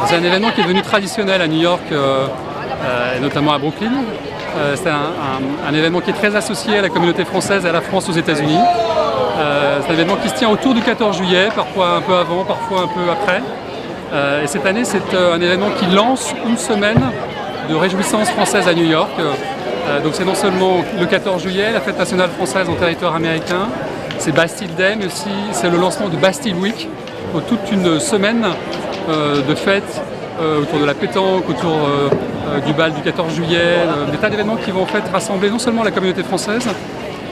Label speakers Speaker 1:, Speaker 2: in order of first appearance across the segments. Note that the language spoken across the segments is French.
Speaker 1: C'est un événement qui est devenu traditionnel à New York, et notamment à Brooklyn. C'est un événement qui est très associé à la communauté française et à la France aux États-Unis. C'est un événement qui se tient autour du 14 juillet, parfois un peu avant, parfois un peu après. Et cette année, c'est un événement qui lance une semaine de réjouissance française à New York. Donc c'est non seulement le 14 juillet, la fête nationale française en territoire américain, c'est Bastille Day, mais aussi c'est le lancement de Bastille Week, toute une semaine de fêtes autour de la pétanque, autour du bal du 14 juillet, des tas d'événements qui vont en fait rassembler non seulement la communauté française,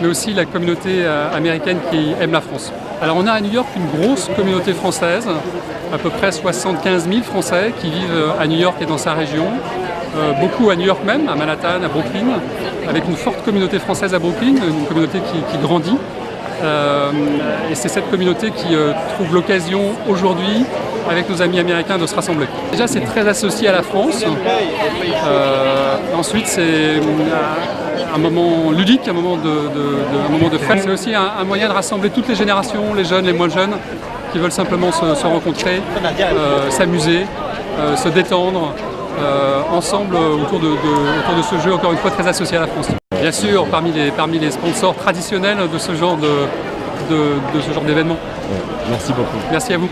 Speaker 1: mais aussi la communauté américaine qui aime la France. Alors on a à New York une grosse communauté française, à peu près 75 000 Français qui vivent à New York et dans sa région, beaucoup à New York même, à Manhattan, à Brooklyn, avec une forte communauté française à Brooklyn, une communauté qui grandit. Et c'est cette communauté qui trouve l'occasion aujourd'hui, avec nos amis américains, de se rassembler. Déjà, c'est très associé à la France. Ensuite, c'est un moment ludique, un moment de fête. C'est aussi un moyen de rassembler toutes les générations, les jeunes, les moins jeunes, qui veulent simplement se rencontrer, s'amuser, se détendre ensemble autour de ce jeu, encore une fois, très associé à la France. Bien sûr, parmi les sponsors traditionnels de ce genre d'événement.
Speaker 2: Merci beaucoup.
Speaker 1: Merci à vous.